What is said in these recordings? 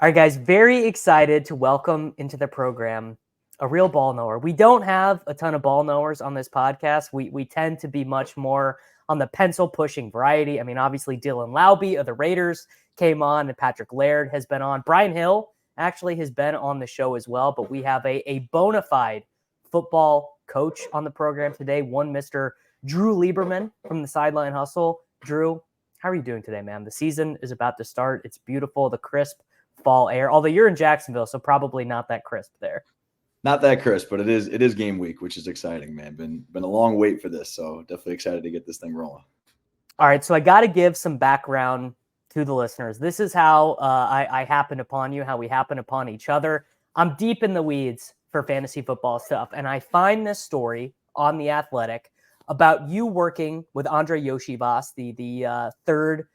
All right, guys, very excited to welcome into the program a real ball knower. We don't have a ton of ball knowers on this podcast. We tend to be much more on the pencil pushing variety. I mean, obviously Dylan Laube of the Raiders came on, and Patrick Laird has been on. Brian Hill actually has been on the show as well, but we have a bona fide football coach on the program today, one Mr. Drew Lieberman from the Sideline Hustle. Drew, how are you doing today, man? The season is about to start. It's beautiful, the crisp fall air, although you're in Jacksonville, so probably not that crisp there. Not that crisp, but it is game week, which is exciting, man. Been a long wait for this, so definitely excited to get this thing rolling. All right, so I got to give some background to the listeners. This is how I happened upon you, how we happen upon each other. I'm deep in the weeds for fantasy football stuff, and I find this story on The Athletic about you working with Andrei Iosivias, the third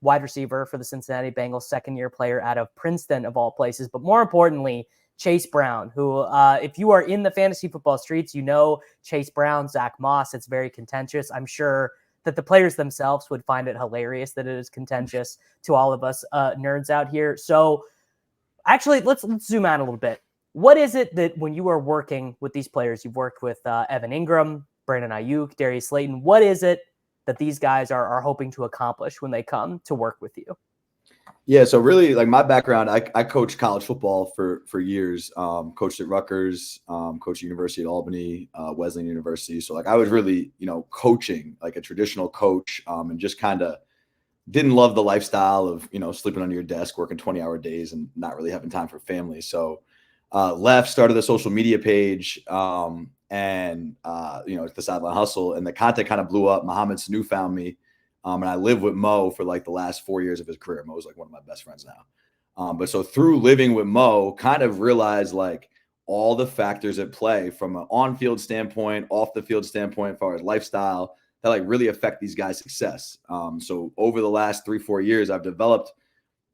wide receiver for the Cincinnati Bengals, second-year player out of Princeton, of all places. But more importantly, Chase Brown, who, if you are in the fantasy football streets, you know Chase Brown, Zach Moss. It's very contentious. I'm sure that the players themselves would find it hilarious that it is contentious to all of us nerds out here. So actually, let's zoom out a little bit. What is it that when you are working with these players, you've worked with Evan Engram, Brandon Aiyuk, Darius Slayton, what is it that these guys are hoping to accomplish when they come to work with you? Yeah, so really, like my background, I coached college football for years. Coached at Rutgers, coached at University at Albany, Wesleyan University. So like I was really, coaching like a traditional coach, and just kind of didn't love the lifestyle of sleeping under your desk, working 20-hour days, and not really having time for family. So left, started a social media page, and it's the Sideline Hustle, and the content kind of blew up. Mohammed Sanu found me, and I lived with Mo for like the last 4 years of his career. Mo's like one of my best friends now. But so through living with Mo, kind of realized like all the factors at play from an on-field standpoint, off the field standpoint, as far as lifestyle, that like really affect these guys' success. So over the last 3-4 years, I've developed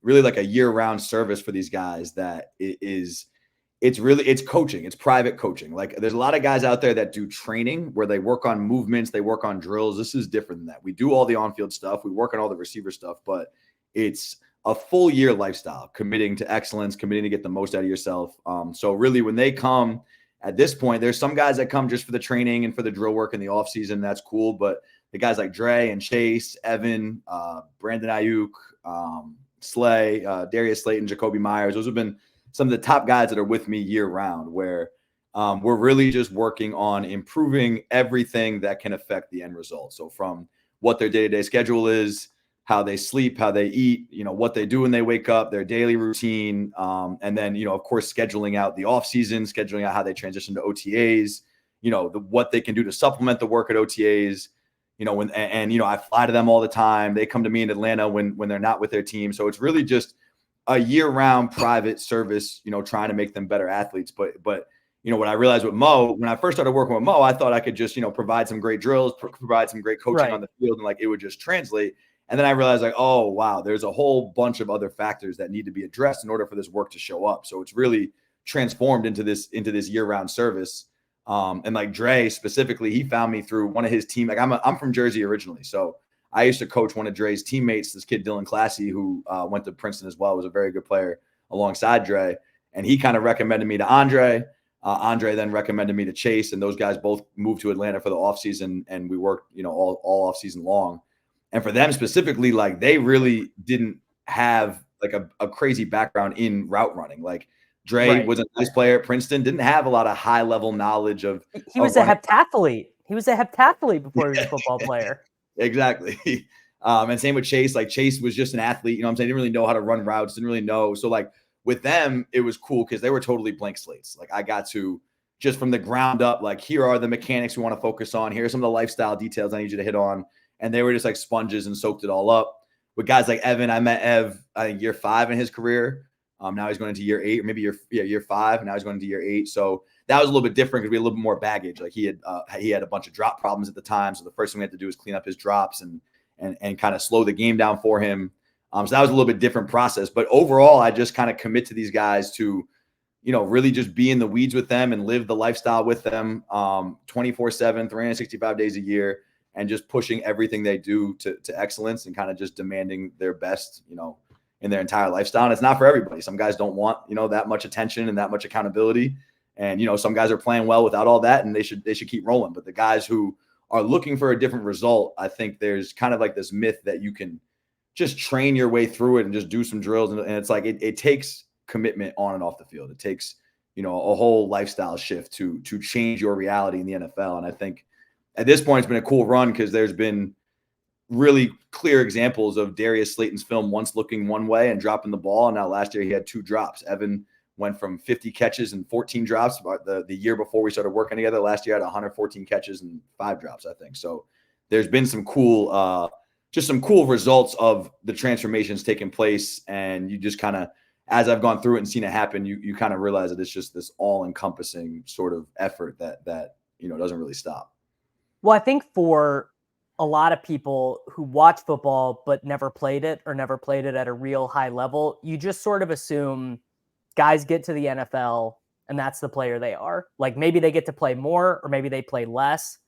really like a year-round service for these guys that it's coaching. It's private coaching. Like there's a lot of guys out there that do training where they work on movements, they work on drills. This is different than that. We do all the on-field stuff. We work on all the receiver stuff, but it's a full year lifestyle, committing to excellence, committing to get the most out of yourself. So really when they come at this point, there's some guys that come just for the training and for the drill work in the off season. That's cool. But the guys like Dre and Chase, Evan, Brandon Aiyuk, Slay, Darius Slayton, Jacoby Myers, those have been some of the top guys that are with me year round, where we're really just working on improving everything that can affect the end result. So from what their day-to-day schedule is, how they sleep, how they eat, what they do when they wake up, their daily routine, and then, of course, scheduling out the off season, scheduling out how they transition to OTAs, what they can do to supplement the work at OTAs, I fly to them all the time. They come to me in Atlanta when they're not with their team. So it's really just a year-round private service, trying to make them better athletes. But what I realized with Mo, when I first started working with Mo, I thought I could just, provide some great drills, provide some great coaching on the field, and like it would just translate. And then I realized like, oh, wow, there's a whole bunch of other factors that need to be addressed in order for this work to show up. So it's really transformed into this year-round service. And like Dre specifically, he found me through one of his team. Like I'm from Jersey originally. So I used to coach one of Dre's teammates, this kid, Dylan Classy, who went to Princeton as well, was a very good player alongside Dre. And he kind of recommended me to Andrei. Andrei then recommended me to Chase, and those guys both moved to Atlanta for the offseason, and we worked, all offseason long. And for them specifically, like they really didn't have like a crazy background in route running. Like Dre was a nice player at Princeton, didn't have a lot of high-level knowledge of – He was a heptathlete. He was a heptathlete before he was a football player. Exactly. And same with Chase. Like Chase was just an athlete, Didn't really know how to run routes, didn't really know. So like with them, it was cool because they were totally blank slates. Like I got to just from the ground up, like here are the mechanics we want to focus on. Here are some of the lifestyle details I need you to hit on. And they were just like sponges and soaked it all up. With guys like Evan, I met Ev, I think year 5 in his career. Now he's going into year 8, or maybe year 5. And now he's going into year 8. So that was a little bit different because we had a little bit more baggage. Like he had a bunch of drop problems at the time. So the first thing we had to do was clean up his drops and kind of slow the game down for him. So that was a little bit different process. But overall, I just kind of commit to these guys to, really just be in the weeds with them and live the lifestyle with them 24/7, 365 days a year, and just pushing everything they do to excellence and kind of just demanding their best, in their entire lifestyle. And it's not for everybody. Some guys don't want, that much attention and that much accountability. And, some guys are playing well without all that, and they should keep rolling. But the guys who are looking for a different result, I think there's kind of like this myth that you can just train your way through it and just do some drills. And it's like, it takes commitment on and off the field. It takes, a whole lifestyle shift to change your reality in the NFL. And I think at this point, it's been a cool run because there's been really clear examples of Darius Slayton's film once looking one way and dropping the ball. And now last year he had 2 drops. Evan went from 50 catches and 14 drops. The year before we started working together, last year had 114 catches and 5 drops, I think. So there's been some cool, just some cool results of the transformations taking place. And you just kind of, as I've gone through it and seen it happen, you kind of realize that it's just this all-encompassing sort of effort that doesn't really stop. Well, I think for a lot of people who watch football but never played it or never played it at a real high level, you just sort of assume guys get to the NFL and that's the player they are. Like maybe they get to play more or maybe they play less.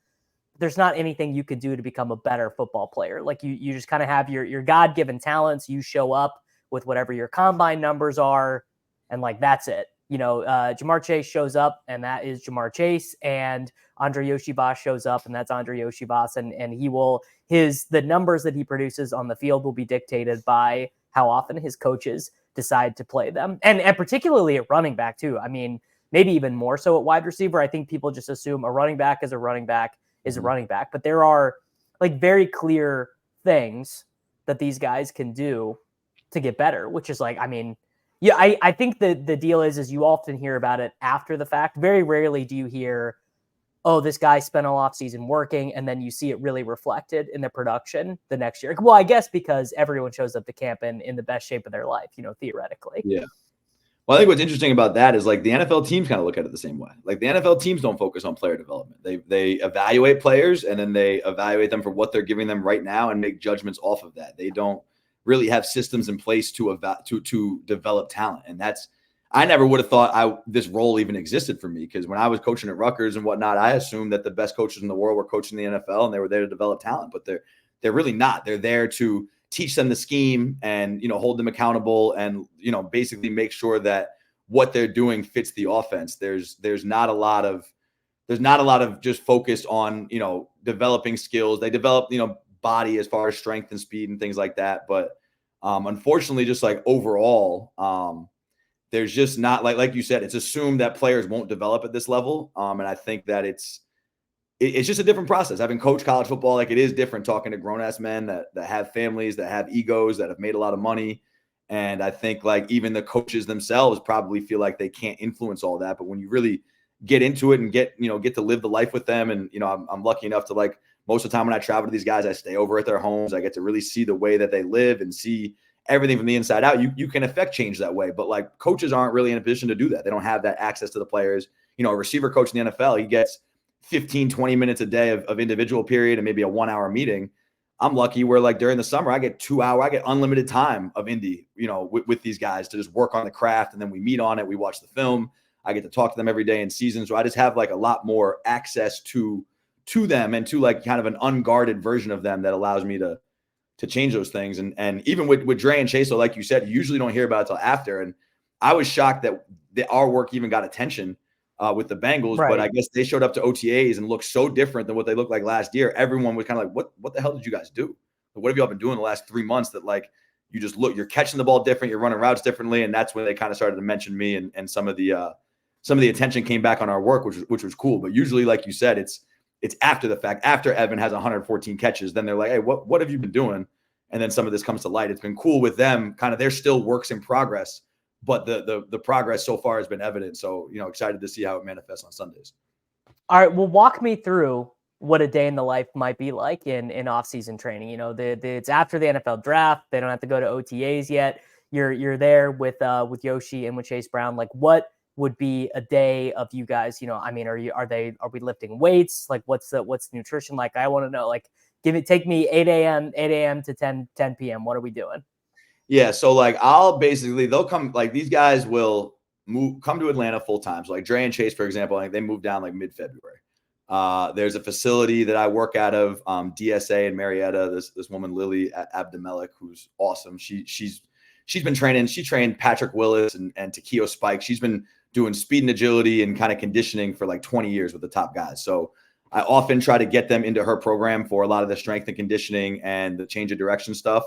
There's not anything you could do to become a better football player. Like you just kind of have your God-given talents. You show up with whatever your combine numbers are, and like that's it. Ja'Marr Chase shows up, and that is Ja'Marr Chase, and Andrei Iosivias shows up, and that's Andrei Iosivias, and he will the numbers that he produces on the field will be dictated by how often his coaches decide to play them, and particularly at running back too. I mean, maybe even more so at wide receiver. I think people just assume a running back is a running back is a running back, but there are like very clear things that these guys can do to get better, which is like, I mean, yeah, I think the deal is you often hear about it after the fact. Very rarely do you hear, oh, this guy spent all off season working, and then you see it really reflected in the production the next year. Well, I guess because everyone shows up to camp in the best shape of their life, theoretically. Yeah. Well, I think what's interesting about that is like the NFL teams kind of look at it the same way. Like the NFL teams don't focus on player development. They evaluate players and then they evaluate them for what they're giving them right now and make judgments off of that. They don't really have systems in place to develop talent. And I never would have thought this role even existed for me, because when I was coaching at Rutgers and whatnot, I assumed that the best coaches in the world were coaching the NFL and they were there to develop talent, but they're really not. They're there to teach them the scheme and, hold them accountable and, basically make sure that what they're doing fits the offense. There's not a lot of just focus on, developing skills. They develop, body as far as strength and speed and things like that. But unfortunately, just like overall, there's just not like you said, it's assumed that players won't develop at this level. And I think that it's just a different process. Having coached college football, like it is different talking to grown ass men that have families, that have egos, that have made a lot of money. And I think like even the coaches themselves probably feel like they can't influence all that. But when you really get into it and get to live the life with them, and I'm lucky enough to, like, most of the time when I travel to these guys, I stay over at their homes. I get to really see the way that they live and see everything from the inside out. You can affect change that way, but like coaches aren't really in a position to do that. They don't have that access to the players. A receiver coach in the NFL, he gets 15, 20 minutes a day of individual period and maybe a 1 hour meeting. I'm lucky where like during the summer, I get unlimited time of Indy, with these guys to just work on the craft. And then we meet on it. We watch the film. I get to talk to them every day in season. So I just have like a lot more access to them and to like kind of an unguarded version of them that allows me to change those things. And even with Dre and Chase, so like you said, you usually don't hear about it till after. And I was shocked that our work even got attention with the Bengals, right. But I guess they showed up to OTAs and looked so different than what they looked like last year. Everyone was kind of like, what the hell did you guys do? What have y'all been doing the last 3 months that like, you just you're catching the ball different, you're running routes differently. And that's when they kind of started to mention me and some of the attention came back on our work, which was cool. But usually, like you said, it's after the fact, after Evan has 114 catches, then they're like, hey, what have you been doing? And then some of this comes to light. It's been cool with them. Kind of, they're still works in progress, but the progress so far has been evident. So, excited to see how it manifests on Sundays. All right. Well, walk me through what a day in the life might be like in off-season training. It's after the NFL draft. They don't have to go to OTAs yet. You're there with Yoshi and with Chase Brown. Like, what would be a day of you guys? I mean, are we lifting weights? Like, what's nutrition like? I want to know. Like, take me 8 a.m. to 10 p.m. What are we doing? Yeah. So like, they'll come, like these guys will come to Atlanta full time. So like Dre and Chase, for example, I think they moved down like mid-February. There's a facility that I work out of, DSA in Marietta. This woman, Lily Abdemelik, who's awesome. She's she's been training. She trained Patrick Willis and Takeo Spike. She's been doing speed and agility and kind of conditioning for like 20 years with the top guys. So I often try to get them into her program for a lot of the strength and conditioning and the change of direction stuff.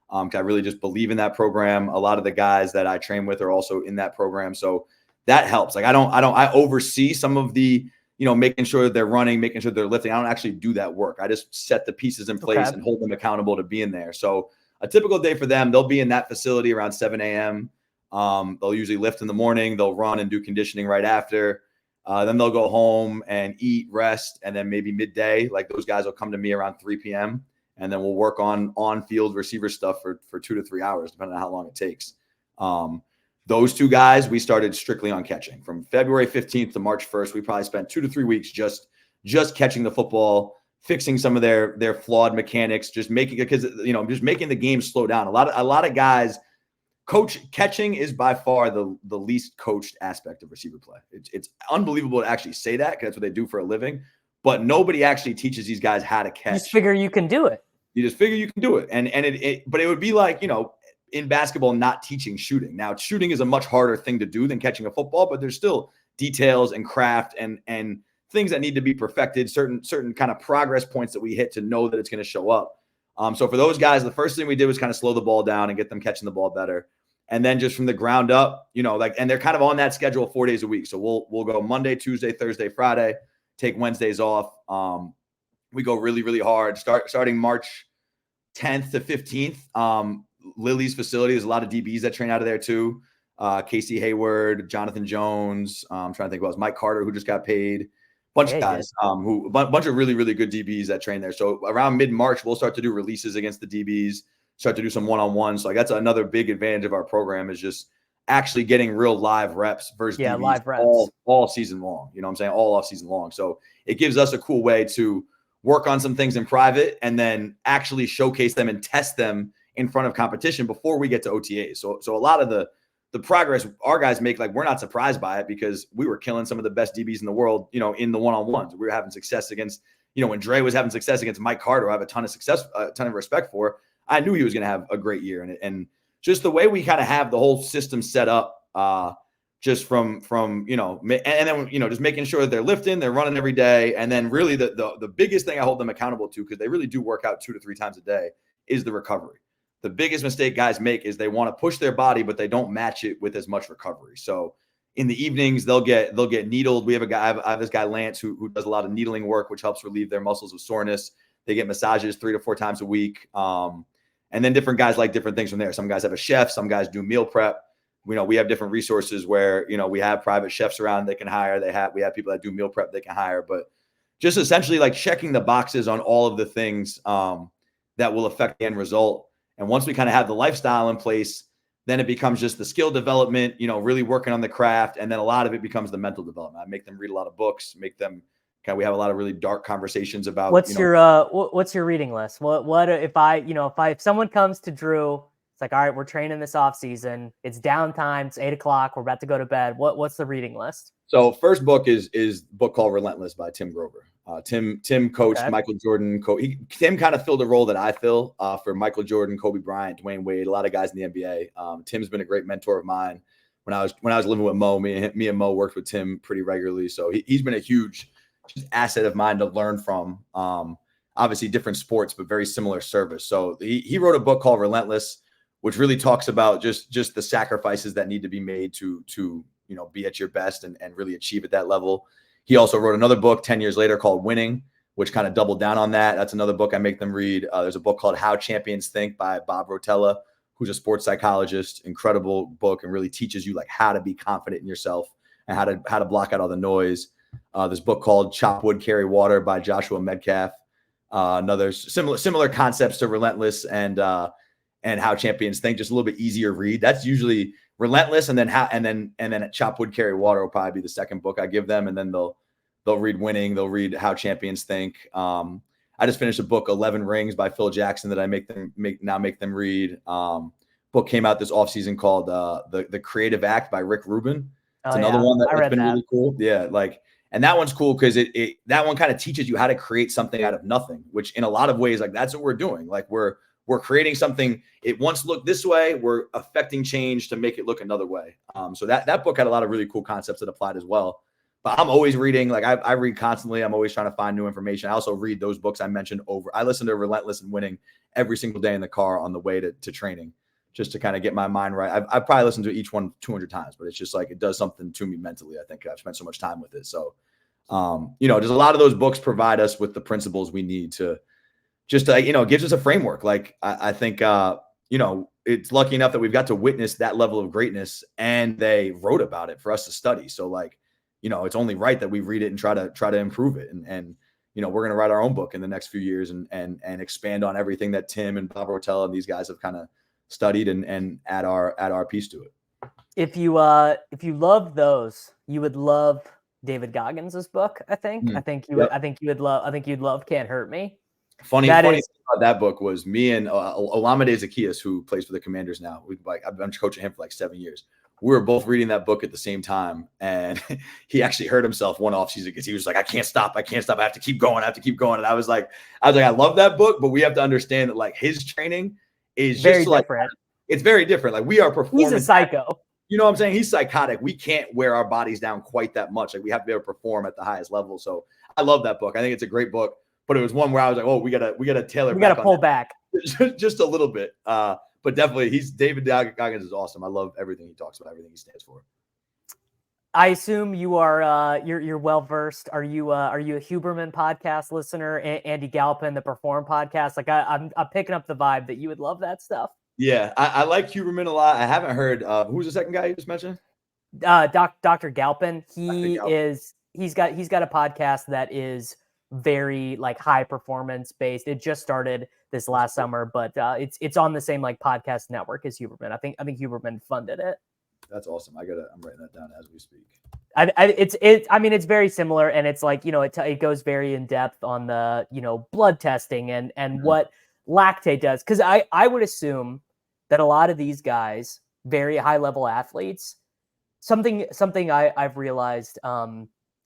I really just believe in that program. A lot of the guys that I train with are also in that program. So that helps. Like I oversee some of the, making sure that they're running, making sure they're lifting. I don't actually do that work. I just set the pieces in place and hold them accountable to be in there. So a typical day for them, they'll be in that facility around 7 a.m. They'll usually lift in the morning. They'll run and do conditioning right after. Then they'll go home and eat, rest, and then maybe midday, like those guys will come to me around 3 p.m. and then we'll work on field receiver stuff for 2 to 3 hours, depending on how long it takes. Those two guys, we started strictly on catching. From February 15th to March 1st, we probably spent 2 to 3 weeks just catching the football, fixing some of their flawed mechanics, just making the game slow down. A lot of guys. Catching is by far the least coached aspect of receiver play. It's unbelievable to actually say that, because that's what they do for a living. But nobody actually teaches these guys how to catch. You just figure you can do it. You just figure you can do it. But it would be like, in basketball, not teaching shooting. Now, shooting is a much harder thing to do than catching a football, but there's still details and craft and things that need to be perfected, certain kind of progress points that we hit to know that it's going to show up. So for those guys, the first thing we did was kind of slow the ball down and get them catching the ball better. And then just from the ground up, and they're kind of on that schedule 4 days a week. So we'll go Monday, Tuesday, Thursday, Friday, take Wednesdays off. We go really, really hard. Starting March 10th to 15th. Lily's facility, there's a lot of DBs that train out of there too. Casey Hayward, Jonathan Jones. I'm trying to think who else. Mike Carter, who just got paid. Bunch of guys, bunch of really, really good DBs that train there. So around mid-March, we'll start to do releases against the DBs. Start to do some one-on-ones. So that's another big advantage of our program, is just actually getting real live reps versus DBs live reps all season long. You know what I'm saying? All off season long. So it gives us a cool way to work on some things in private and then actually showcase them and test them in front of competition before we get to OTAs. So a lot of the progress our guys make, like, we're not surprised by it, because we were killing some of the best DBs in the world, in the one-on-ones. We were having success against, when Dre was having success against Mike Carter, I have a ton of respect for. I knew he was going to have a great year. And just the way we kind of have the whole system set up, just from and then, just making sure that they're lifting, they're running every day. And then really the biggest thing I hold them accountable to, because they really do work out 2 to 3 times a day, is the recovery. The biggest mistake guys make is they want to push their body, but they don't match it with as much recovery. So in the evenings, they'll get needled. We have I have this guy, Lance, who does a lot of needling work, which helps relieve their muscles of soreness. They get massages 3 to 4 times a week. And then different guys like different things from there. Some guys have a chef. Some guys do meal prep. We have different resources where, we have private chefs around they can hire. We have people that do meal prep they can hire. But just essentially like checking the boxes on all of the things that will affect the end result. And once we kind of have the lifestyle in place, then it becomes just the skill development, really working on the craft. And then a lot of it becomes the mental development. I make them read a lot of books, we have a lot of really dark conversations about what's your reading list? What if someone comes to Drew, it's like, all right, we're training this off season, it's downtime, it's 8 o'clock, we're about to go to bed. What's the reading list? So first book is a book called Relentless by Tim Grover. Tim coached Michael Jordan. Tim kind of filled a role that I fill for Michael Jordan, Kobe Bryant, Dwayne Wade, a lot of guys in the NBA. Tim's been a great mentor of mine. When I was living with Mo, me and Mo worked with Tim pretty regularly. So he's been a huge asset of mine to learn from. Obviously different sports, but very similar service. So he wrote a book called Relentless, which really talks about just the sacrifices that need to be made to be at your best and really achieve at that level. He also wrote another book 10 years later called Winning, which kind of doubled down on that. That's another book I make them read. There's a book called How Champions Think by Bob Rotella, who's a sports psychologist. Incredible book, and really teaches you like how to be confident in yourself and how to block out all the noise. This book called Chop Wood, Carry Water by Joshua Medcalf. Another similar concepts to Relentless and How Champions Think, just a little bit easier read. That's usually Relentless, and then Chop Wood, Carry Water will probably be the second book I give them, and then they'll read Winning, they'll read How Champions Think. I just finished a book, 11 Rings by Phil Jackson, that I make them read. Book came out this offseason called The Creative Act by Rick Rubin. It's another one that's been really cool. Yeah, and that one's cool because that one kind of teaches you how to create something out of nothing, which in a lot of ways, like that's what we're doing. Like we're we're creating something. It once looked this way. We're affecting change to make it look another way. So that book had a lot of really cool concepts that applied as well. But I'm always reading, like I read constantly. I'm always trying to find new information. I also read those books I mentioned over. I listen to Relentless and Winning every single day in the car on the way to training, just to kind of get my mind right. I've probably listened to each one 200 times, but it's just like, it does something to me mentally. I think I've spent so much time with it. So, just a lot of those books provide us with the principles we need to just, it gives us a framework. Like I think, it's lucky enough that we've got to witness that level of greatness, and they wrote about it for us to study. So like, it's only right that we read it and try to improve it. And we're going to write our own book in the next few years and expand on everything that Tim and Bob Rotella and these guys have kind of studied and add our piece to it. If you love those, you would love David Goggins' book. I think you'd love Can't Hurt Me. Funny thing about that book was me and Olamide Zacchaeus, who plays for the Commanders now. I've been coaching him for like 7 years. We were both reading that book at the same time, and he actually hurt himself one off season because he was like, I can't stop. I have to keep going. And I was like, I love that book, but we have to understand that like his training is very just like different. It's very different. Like we are performing. He's a psycho. You know what I'm saying? He's psychotic. We can't wear our bodies down quite that much. Like we have to be able to perform at the highest level. So I love that book. I think it's a great book, but it was one where I was like, oh, we gotta tailor. We gotta pull back just a little bit. But definitely, David Goggins is awesome. I love everything he talks about, everything he stands for. I assume you are you're well versed. Are you a Huberman podcast listener? Andy Galpin, the Perform podcast. Like I'm picking up the vibe that you would love that stuff. Yeah, I like Huberman a lot. I haven't heard who's the second guy you just mentioned? Dr. Galpin. He's got a podcast that is very like high performance based. It just started this last summer, but it's on the same like podcast network as Huberman. I think Huberman funded it. That's awesome. I'm writing that down as we speak. It's very similar, and it's like, it goes very in depth on the, blood testing and mm-hmm. what lactate does. Cause I would assume that a lot of these guys, very high level athletes, something I've realized,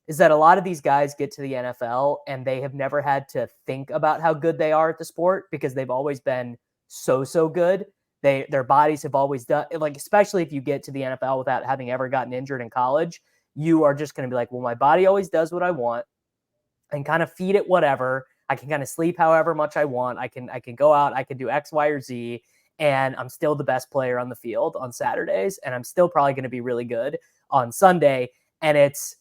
is that a lot of these guys get to the NFL and they have never had to think about how good they are at the sport because they've always been so good. Their bodies have always done, like, especially if you get to the NFL without having ever gotten injured in college, you are just going to be like, well, my body always does what I want and kind of feed it whatever. I can kind of sleep however much I want. I can go out, I can do X, Y, or Z, and I'm still the best player on the field on Saturdays, and I'm still probably going to be really good on Sunday. And it's,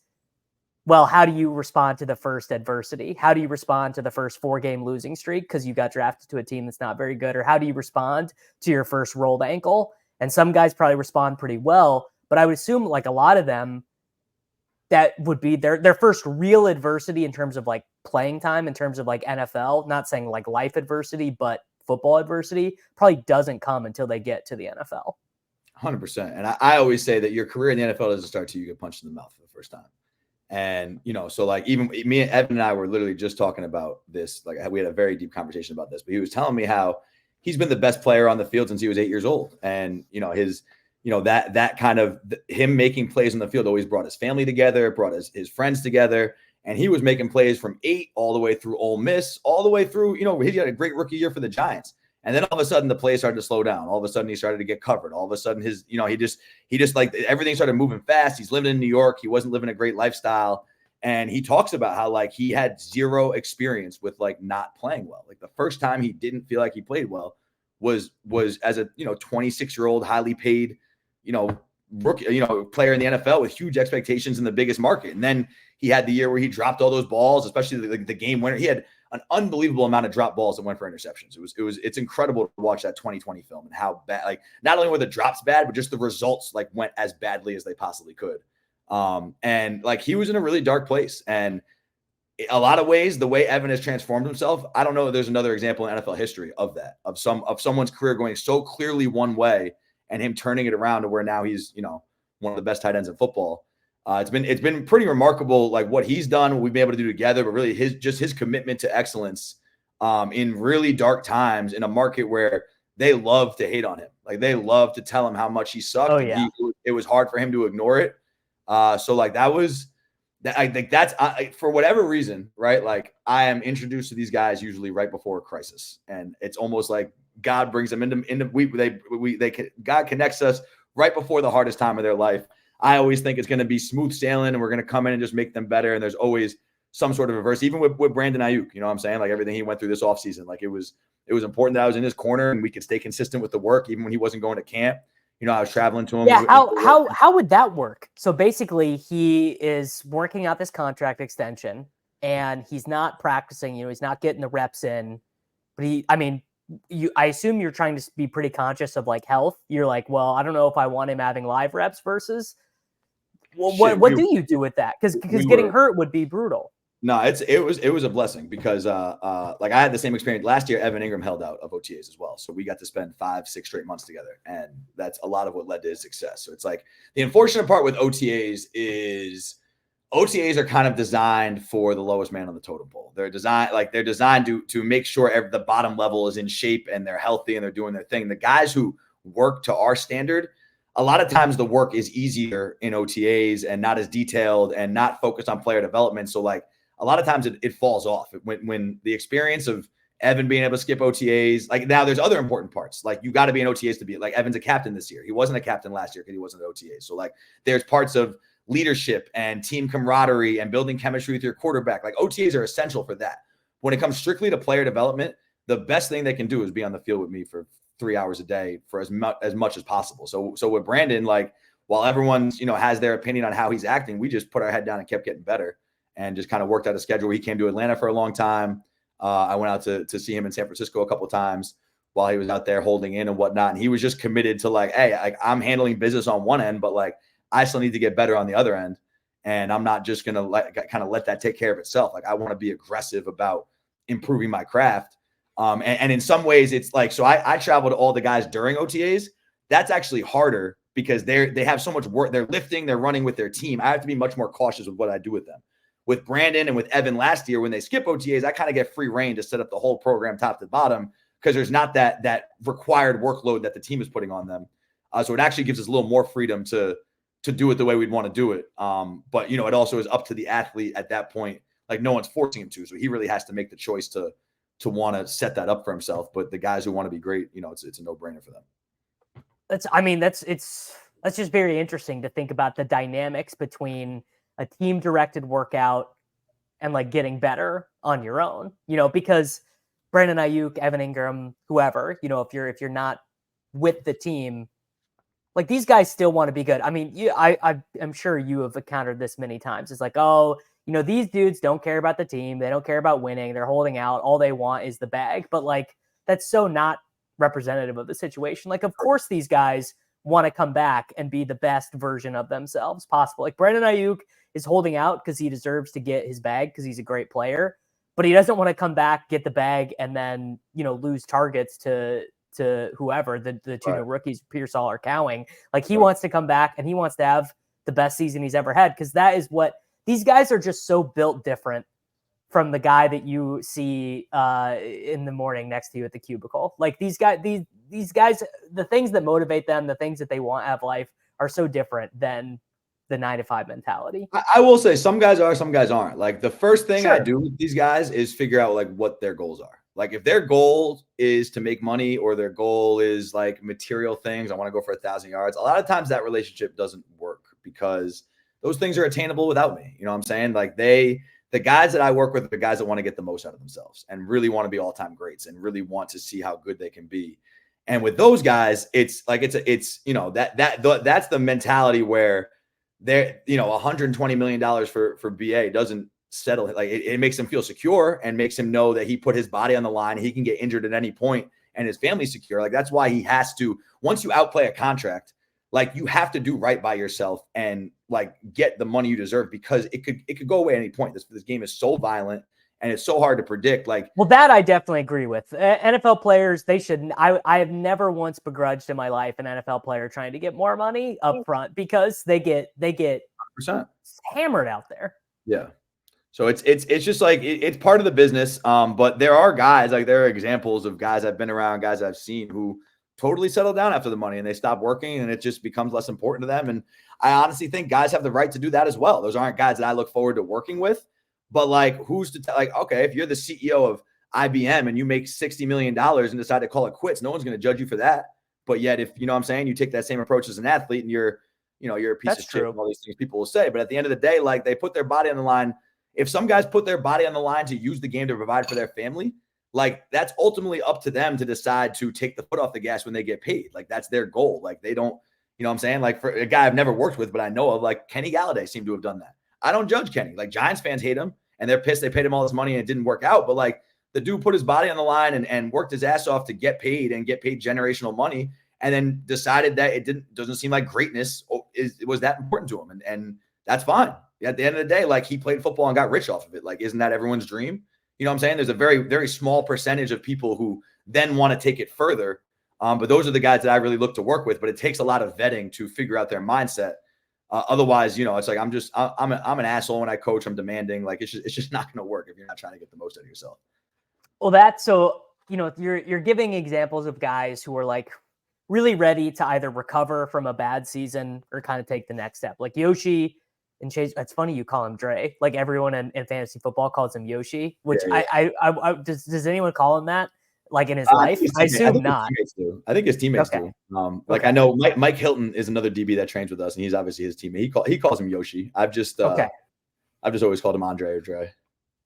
well, how do you respond to the first adversity? How do you respond to the first 4-game losing streak because you got drafted to a team that's not very good? Or how do you respond to your first rolled ankle? And some guys probably respond pretty well, but I would assume like a lot of them, that would be their first real adversity in terms of like playing time, in terms of like NFL, not saying like life adversity, but football adversity probably doesn't come until they get to the NFL. 100%. And I always say that your career in the NFL doesn't start till you get punched in the mouth for the first time. And, so like even me and Evan and I were literally just talking about this. Like we had a very deep conversation about this, but he was telling me how he's been the best player on the field since he was 8 years old. And, that kind of him making plays on the field always brought his family together, brought his friends together. And he was making plays from 8 all the way through Ole Miss, all the way through, he had a great rookie year for the Giants. And then all of a sudden the play started to slow down. All of a sudden he started to get covered. All of a sudden he just like everything started moving fast. He's living in New York. He wasn't living a great lifestyle. And he talks about how like he had zero experience with like not playing well. Like the first time he didn't feel like he played well was as a, 26-year-old, highly paid, rookie, player in the NFL with huge expectations in the biggest market. And then he had the year where he dropped all those balls, especially the game winner. He had an unbelievable amount of drop balls that went for interceptions. It's incredible to watch that 2020 film and how bad, like not only were the drops bad, but just the results like went as badly as they possibly could. And like he was in a really dark place. And a lot of ways, the way Evan has transformed himself, I don't know if there's another example in NFL history of that, of someone's career going so clearly one way and him turning it around to where now he's, one of the best tight ends in football. It's been pretty remarkable, like what he's done, what we've been able to do together, but really his commitment to excellence in really dark times in a market where they love to hate on him. Like they love to tell him how much he sucked. Oh, yeah. It was hard for him to ignore it. So like I think that's for whatever reason, right? Like I am introduced to these guys usually right before a crisis, and it's almost like God brings them God connects us right before the hardest time of their life. I always think it's going to be smooth sailing and we're going to come in and just make them better. And there's always some sort of reverse, even with Brandon Aiyuk, you know what I'm saying? Like everything he went through this offseason, like it was important that I was in his corner and we could stay consistent with the work, even when he wasn't going to camp. You know, I was traveling to him. Yeah, how would that work? So basically, he is working out this contract extension, and he's not practicing. You know, he's not getting the reps in. But I assume you're trying to be pretty conscious of like health. You're like, well, I don't know if I want him having live reps versus. Well, what do you do with that? Because getting hurt would be brutal. No, it was a blessing because like I had the same experience last year. Evan Engram held out of OTAs as well, so we got to spend 5-6 straight months together, and that's a lot of what led to his success. So it's like the unfortunate part with OTAs is OTAs are kind of designed for the lowest man on the totem pole. They're designed to make sure the bottom level is in shape and they're healthy and they're doing their thing. The guys who work to our standard, a lot of times the work is easier in OTAs and not as detailed and not focused on player development. So like, a lot of times it falls off when the experience of Evan being able to skip OTAs, like now there's other important parts. Like you got to be in OTAs to be like Evan's a captain this year. He wasn't a captain last year because he wasn't at OTAs. So like there's parts of leadership and team camaraderie and building chemistry with your quarterback. Like OTAs are essential for that. When it comes strictly to player development, the best thing they can do is be on the field with me for 3 hours a day for as much as possible. So with Brandon, like while everyone's, has their opinion on how he's acting, we just put our head down and kept getting better. And just kind of worked out a schedule. He came to Atlanta for a long time. I went out to see him in San Francisco a couple of times while he was out there holding in and whatnot. And he was just committed to like, hey, I'm handling business on one end, but like I still need to get better on the other end. And I'm not just going to let that take care of itself. Like I want to be aggressive about improving my craft. And in some ways it's like, so I travel to all the guys during OTAs. That's actually harder because they have so much work. They're lifting, they're running with their team. I have to be much more cautious with what I do with them. With Brandon and with Evan last year, when they skip OTAs, I kind of get free reign to set up the whole program top to bottom because there's not that required workload that the team is putting on them. So it actually gives us a little more freedom to do it the way we'd want to do it. But, it also is up to the athlete at that point. Like no one's forcing him to. So he really has to make the choice to want to set that up for himself. But the guys who want to be great, it's a no-brainer for them. That's just very interesting to think about the dynamics between a team-directed workout and like getting better on your own, because Brandon Aiyuk, Evan Engram, whoever, if you're not with the team, like these guys still want to be good. I mean, I'm sure you have encountered this many times. It's like, oh, these dudes don't care about the team. They don't care about winning. They're holding out. All they want is the bag. But like, that's so not representative of the situation. Like, of course, these guys want to come back and be the best version of themselves possible. Like Brandon Aiyuk is holding out because he deserves to get his bag because he's a great player, but he doesn't want to come back, get the bag, and then, lose targets to whoever, the two new rookies, Pearsall or Cowing. Like he wants to come back and he wants to have the best season he's ever had because that is what these guys are just so built different from the guy that you see in the morning next to you at the cubicle. Like these guys, the things that motivate them, the things that they want out of life are so different than the 9-to-5 mentality. I will say some guys are, some guys aren't. Like the first thing I do with these guys is figure out like what their goals are. Like if their goal is to make money or their goal is like material things, I want to go for 1,000 yards. A lot of times that relationship doesn't work because those things are attainable without me. You know what I'm saying? Like the guys that I work with are the guys that want to get the most out of themselves and really want to be all-time greats and really want to see how good they can be. And with those guys, it's like, that's the mentality where they're, $120 million for BA doesn't settle. Like it makes him feel secure and makes him know that he put his body on the line. He can get injured at any point and his family's secure. Like that's why he has to, once you outplay a contract, like you have to do right by yourself and like get the money you deserve because it could go away at any point. This game is so violent and it's so hard to predict. Like, well, that I definitely agree with. NFL players, they shouldn't. I have never once begrudged in my life an NFL player trying to get more money up front because they get 100% hammered out there. Yeah. So it's just like it's part of the business. But there are guys, like there are examples of guys I've been around, guys I've seen who totally settle down after the money and they stop working and it just becomes less important to them. And I honestly think guys have the right to do that as well. Those aren't guys that I look forward to working with, but like who's to tell, like, okay, if you're the CEO IBM and you make $60 million and decide to call it quits, no one's going to judge you for that. But yet, if you know what I'm saying, you take that same approach as an athlete and you're a piece of shit and all these things people will say. But at the end of the day, like, they put their body on the line. If some guys put their body on the line to use the game to provide for their family, like, that's ultimately up to them to decide to take the foot off the gas when they get paid. Like, that's their goal. Like, they don't, you know what I'm saying? Like, for a guy I've never worked with, but I know of, like Kenny Galladay seemed to have done that. I don't judge Kenny. Like, Giants fans hate him and they're pissed they paid him all this money and it didn't work out. But like, the dude put his body on the line and worked his ass off to get paid and get paid generational money, and then decided that it doesn't seem like greatness was that important to him. And that's fine. At the end of the day, like, he played football and got rich off of it. Like, isn't that everyone's dream? You know what I'm saying? There's a very, very small percentage of people who then want to take it further. But those are the guys that I really look to work with, but it takes a lot of vetting to figure out their mindset. Otherwise, it's like, I'm an asshole when I coach. I'm demanding. Like, it's just not going to work if you're not trying to get the most out of yourself. Well, that's so, you're giving examples of guys who are like really ready to either recover from a bad season or kind of take the next step. Like Yoshi and Chase. It's funny you call him Dre. Like, everyone in fantasy football calls him Yoshi, which I does anyone call him that? Like, in his life? I assume not. I think his teammates do. Like, I know Mike Hilton is another DB that trains with us, and he's obviously his teammate. He calls him Yoshi. I've just always called him Andre or Dre.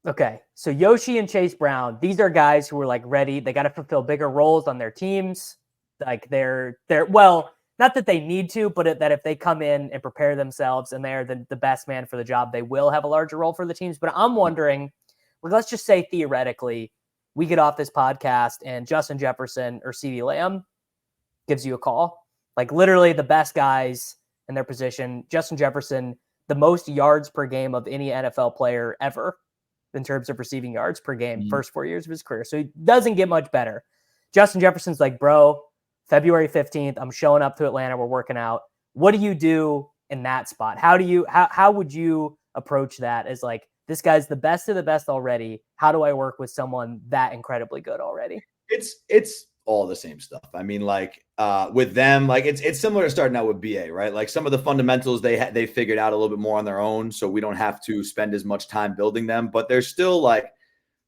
Okay. So Yoshi and Chase Brown, these are guys who are like ready. They got to fulfill bigger roles on their teams. Like, they're well, not that they need to, but that if they come in and prepare themselves and they're the best man for the job, they will have a larger role for the teams. But I'm wondering, let's just say theoretically, we get off this podcast and Justin Jefferson or CeeDee Lamb gives you a call. Like, literally the best guys in their position. Justin Jefferson, the most yards per game of any NFL player ever in terms of receiving yards per game, first 4 years of his career. So he doesn't get much better. Justin Jefferson's like, bro, February 15th, I'm showing up to Atlanta. We're working out. What do you do in that spot? How would you approach that as like, this guy's the best of the best already. How do I work with someone that incredibly good already? It's all the same stuff. I mean, like, with them, like, it's similar to starting out with BA, right? Like, some of the fundamentals they figured out a little bit more on their own, so we don't have to spend as much time building them. But there's still like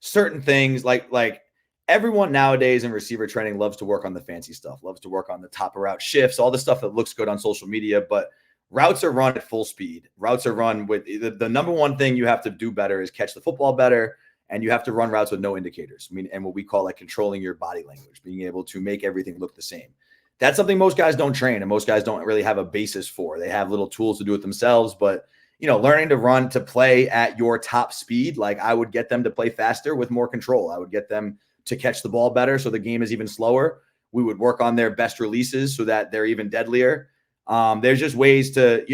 certain things like everyone nowadays in receiver training loves to work on the fancy stuff, loves to work on the top of route shifts, all the stuff that looks good on social media, but routes are run at full speed. Routes are run with the number one thing you have to do better is catch the football better. And you have to run routes with no indicators. I mean, and what we call like controlling your body language, being able to make everything look the same. That's something most guys don't train and most guys don't really have a basis for. They have little tools to do it themselves, but learning to play at your top speed, like, I would get them to play faster with more control. I would get them to catch the ball better so the game is even slower. We would work on their best releases so that they're even deadlier. There's just ways to,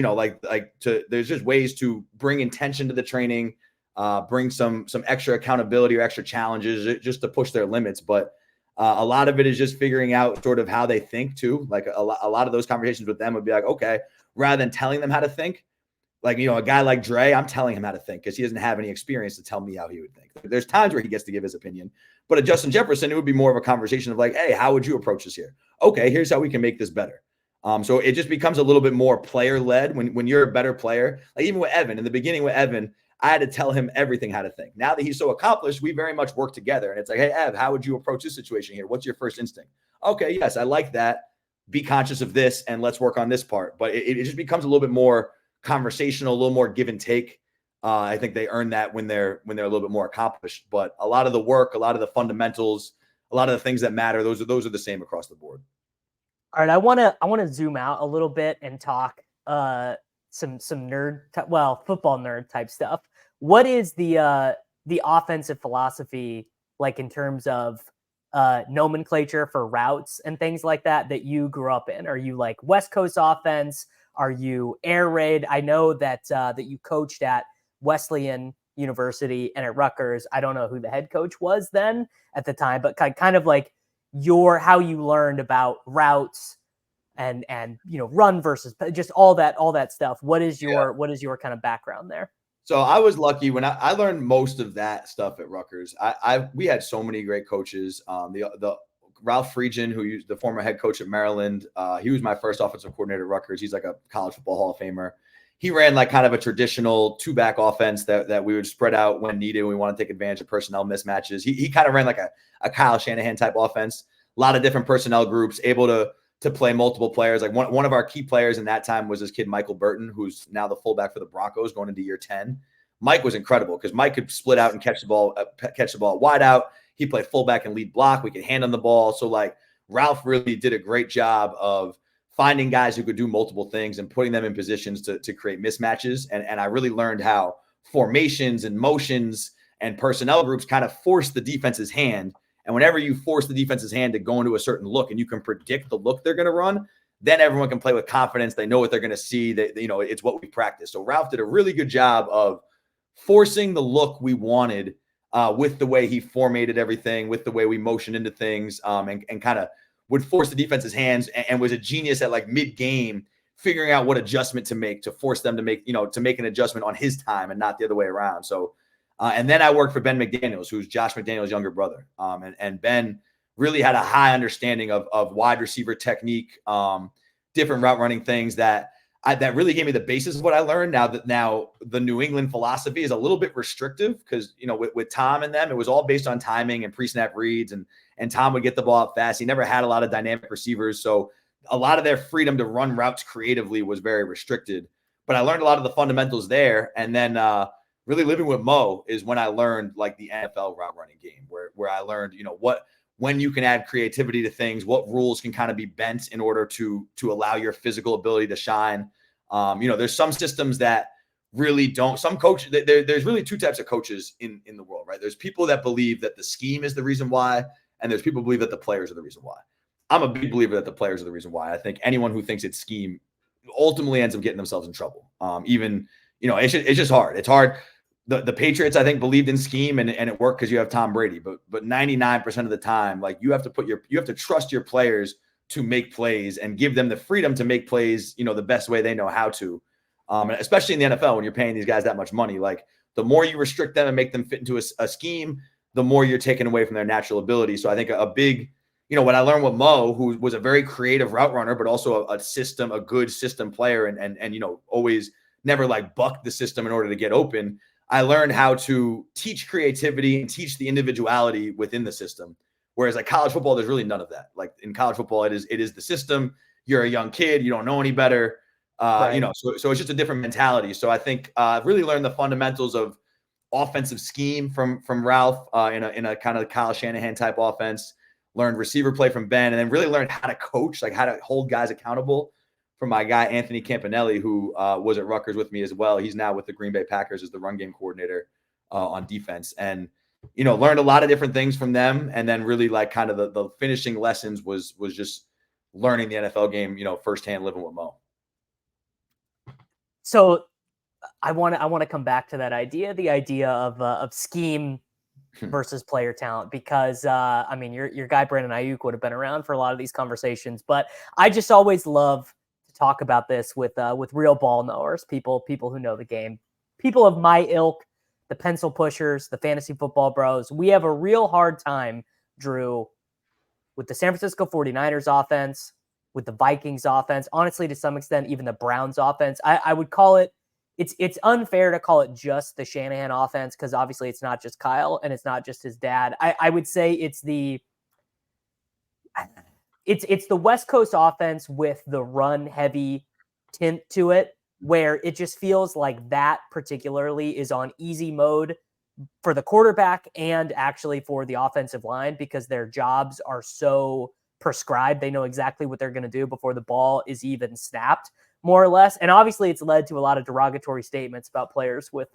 there's just ways to bring intention to the training, bring some extra accountability or extra challenges just to push their limits. But a lot of it is just figuring out sort of how they think too. Like, a lot of those conversations with them would be like, okay, rather than telling them how to think, like, a guy like Dre, I'm telling him how to think because he doesn't have any experience to tell me how he would think. There's times where he gets to give his opinion, but at Justin Jefferson, it would be more of a conversation of like, hey, how would you approach this here? Okay, here's how we can make this better. So it just becomes a little bit more player led when you're a better player. Like, even with Evan, in the beginning with Evan, I had to tell him everything how to think. Now that he's so accomplished, we very much work together. And it's like, hey, Ev, how would you approach this situation here? What's your first instinct? Okay, yes, I like that. Be conscious of this, and let's work on this part. But it just becomes a little bit more conversational, a little more give and take. I think they earn that when they're a little bit more accomplished. But a lot of the work, a lot of the fundamentals, a lot of the things that matter, those are the same across the board. All right, I want to zoom out a little bit and talk some football nerd type stuff. What is the offensive philosophy like in terms of nomenclature for routes and things like that you grew up in? Are you like West Coast offense? Are you air raid? I know that you coached at Wesleyan University and at Rutgers. I don't know who the head coach was then at the time, but kind of like how you learned about routes and run versus just all that stuff. What is your kind of background there? So I was lucky when I learned most of that stuff at Rutgers. We had so many great coaches. The Ralph Friedgen, who's the former head coach at Maryland, he was my first offensive coordinator at Rutgers. He's like a college football Hall of Famer. he ran like kind of a traditional 2-back offense that we would spread out when needed. We want to take advantage of personnel mismatches. He kind of ran like a Kyle Shanahan type offense, a lot of different personnel groups, able to play multiple players. Like one of our key players in that time was this kid, Michael Burton, who's now the fullback for the Broncos going into year 10. Mike was incredible because Mike could split out and catch the ball wide out. He played fullback and lead block. We could hand on the ball. So like Ralph really did a great job of finding guys who could do multiple things and putting them in positions to create mismatches. And I really learned how formations and motions and personnel groups kind of force the defense's hand. And whenever you force the defense's hand to go into a certain look and you can predict the look they're going to run, then everyone can play with confidence. They know what they're going to see. That, you know, it's what we practice. So Ralph did a really good job of forcing the look we wanted with the way he formatted everything, with the way we motioned into things, and kind of would force the defense's hands, and was a genius at like mid-game figuring out what adjustment to make to force them to make, to make an adjustment on his time and not the other way around. So, and then I worked for Ben McDaniels, who's Josh McDaniels' younger brother. And Ben really had a high understanding of wide receiver technique, different route running things that really gave me the basis of what I learned. Now the New England philosophy is a little bit restrictive because, with Tom and them, it was all based on timing and pre-snap reads, and Tom would get the ball out fast. He never had a lot of dynamic receivers. So a lot of their freedom to run routes creatively was very restricted, but I learned a lot of the fundamentals there. And then really living with Mo is when I learned like the NFL route running game, where I learned, when you can add creativity to things, what rules can kind of be bent in order to allow your physical ability to shine. There's some systems that really don't. Some coaches, there's really two types of coaches in the world, right? There's people that believe that the scheme is the reason why, and there's people who believe that the players are the reason why. I'm a big believer that the players are the reason why. I think anyone who thinks it's scheme ultimately ends up getting themselves in trouble. It's just hard. It's hard. The Patriots, I think, believed in scheme and it worked because you have Tom Brady. But 99% of the time, like you have to trust your players to make plays and give them the freedom to make plays, the best way they know how to. And especially in the NFL, when you're paying these guys that much money, like the more you restrict them and make them fit into a scheme, the more you're taking away from their natural ability. So I think a big, what I learned with Mo, who was a very creative route runner, but also a good system player and always never like bucked the system in order to get open. I learned how to teach creativity and teach the individuality within the system. Whereas like college football, there's really none of that. Like in college football, it is the system. You're a young kid. You don't know any better. Right. So it's just a different mentality. So I think I've really learned the fundamentals of offensive scheme from Ralph in a kind of Kyle Shanahan type offense, learned receiver play from Ben, and then really learned how to coach, like how to hold guys accountable from my guy, Anthony Campanelli, who was at Rutgers with me as well. He's now with the Green Bay Packers as the run game coordinator on defense. And, learned a lot of different things from them. And then really like kind of the finishing lessons was just learning the NFL game, firsthand living with Mo. So I want to come back to that idea, the idea of scheme versus player talent, because your guy, Brandon Aiyuk, would have been around for a lot of these conversations, but I just always love to talk about this with real ball knowers, people who know the game, people of my ilk, the pencil pushers, the fantasy football bros. We have a real hard time, Drew, with the San Francisco 49ers offense, with the Vikings offense, honestly, to some extent, even the Browns offense. I would call it, it's unfair to call it just the Shanahan offense, because obviously it's not just Kyle and it's not just his dad. I would say it's the West Coast offense with the run heavy tint to it, where it just feels like that particularly is on easy mode for the quarterback and actually for the offensive line, because their jobs are so prescribed. They know exactly what they're going to do before the ball is even snapped, more or less. And obviously it's led to a lot of derogatory statements about players with,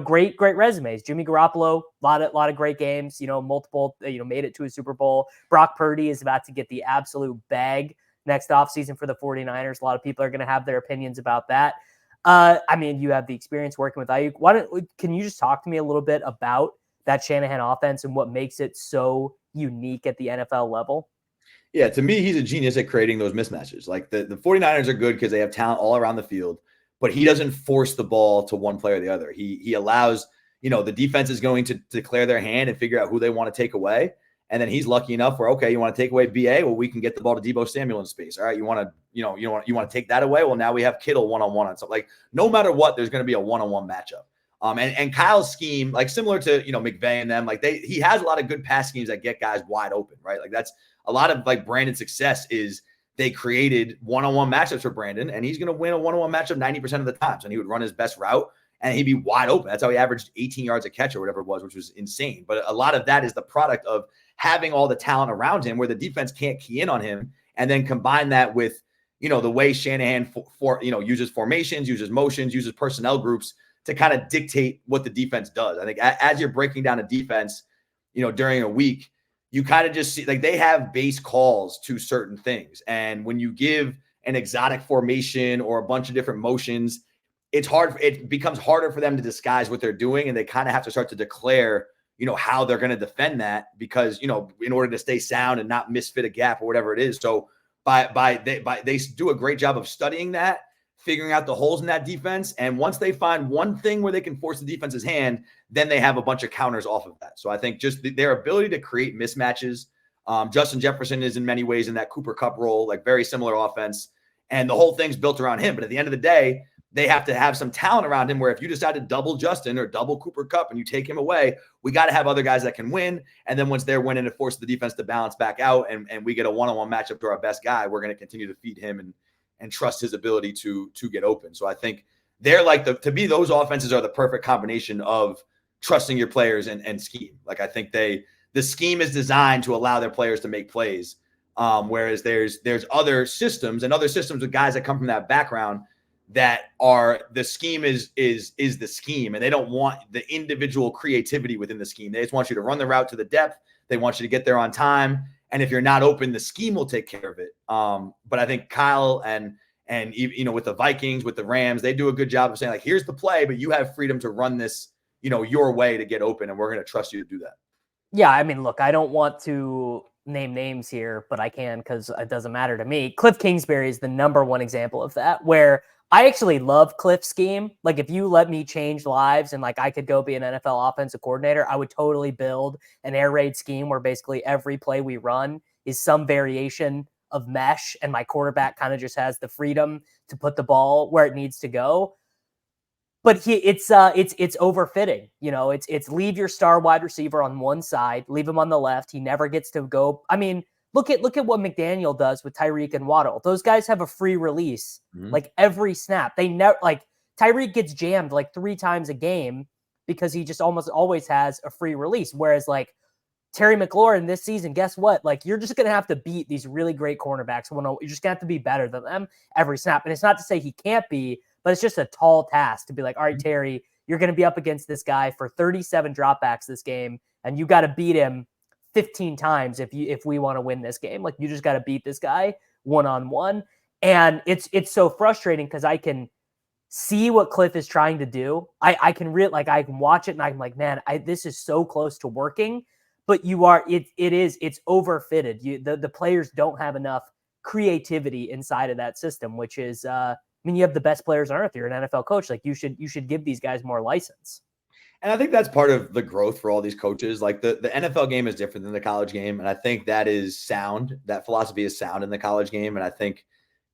great resumes. Jimmy Garoppolo, a lot of great games, multiple, made it to a Super Bowl. Brock Purdy is about to get the absolute bag next offseason for the 49ers. A lot of people are going to have their opinions about that. You have the experience working with Aiyuk. Can you just talk to me a little bit about that Shanahan offense and what makes it so unique at the NFL level? Yeah, to me, he's a genius at creating those mismatches. Like the 49ers are good because they have talent all around the field, but he doesn't force the ball to one player or the other. He allows, the defense is going to declare their hand and figure out who they want to take away. And then he's lucky enough where, okay, you want to take away BA? Well, we can get the ball to Deebo Samuel in space. All right. You want to take that away? Well, now we have Kittle one-on-one and stuff. Like, no matter what, there's going to be a one-on-one matchup. And Kyle's scheme, like similar to, McVay and them, like he has a lot of good pass schemes that get guys wide open, right? Like that's a lot of like Brandon's success is they created one-on-one matchups for Brandon, and he's going to win a one-on-one matchup 90% of the times. And he would run his best route and he'd be wide open. That's how he averaged 18 yards a catch or whatever it was, which was insane. But a lot of that is the product of having all the talent around him where the defense can't key in on him, and then combine that with, the way Shanahan uses formations, uses motions, uses personnel groups to kind of dictate what the defense does. I think as you're breaking down a defense, during a week, you kind of just see like they have base calls to certain things. And when you give an exotic formation or a bunch of different motions, it becomes harder for them to disguise what they're doing. And they kind of have to start to declare, how they're going to defend that because, in order to stay sound and not misfit a gap or whatever it is. So they do a great job of studying that, figuring out the holes in that defense. And once they find one thing where they can force the defense's hand, then they have a bunch of counters off of that. So I think just their ability to create mismatches. Justin Jefferson is in many ways in that Cooper Kupp role, like very similar offense. And the whole thing's built around him. But at the end of the day, they have to have some talent around him where if you decide to double Justin or double Cooper Kupp and you take him away, we got to have other guys that can win. And then once they're winning, it forces the defense to balance back out. And we get a one-on-one matchup to our best guy. We're going to continue to feed him and trust his ability to get open. So I think they're like to be those offenses are the perfect combination of trusting your players and scheme. Like I think the scheme is designed to allow their players to make plays. Whereas there's other systems with guys that come from that background that are the scheme is the scheme, and they don't want the individual creativity within the scheme. They just want you to run the route to the depth. They want you to get there on time. And if you're not open, the scheme will take care of it. But I think Kyle and with the Vikings, with the Rams, they do a good job of saying like, here's the play, but you have freedom to run this, your way to get open. And we're going to trust you to do that. Yeah. I mean, look, I don't want to name names here, but I can, because it doesn't matter to me. Cliff Kingsbury is the number one example of that, where I actually love Cliff's scheme. Like if you let me change lives and like I could go be an NFL offensive coordinator, I would totally build an air raid scheme where basically every play we run is some variation of mesh, and my quarterback kind of just has the freedom to put the ball where it needs to go. But it's overfitting. It's leave your star wide receiver on one side, leave him on the left. He never gets to go. I mean, look at what McDaniel does with Tyreek and Waddle. Those guys have a free release like every snap. They never Tyreek gets jammed like 3 times a game because he just almost always has a free release. Whereas like Terry McLaurin this season, guess what? Like you're just going to have to beat these really great cornerbacks. You're just going to have to be better than them every snap. And it's not to say he can't be, but it's just a tall task to be like, all right, Terry, you're going to be up against this guy for 37 dropbacks this game, and you got to beat him 15 times if we want to win this game. Like you just got to beat this guy one-on-one. And it's so frustrating because I can see what Cliff is trying to do. I can I can watch it and I'm like, man, this is so close to working, but it's overfitted. The players don't have enough creativity inside of that system, which is, you have the best players on earth. You're an NFL coach. Like you should give these guys more license. And I think that's part of the growth for all these coaches. Like the NFL game is different than the college game. And I think that is sound. That philosophy is sound in the college game. And I think,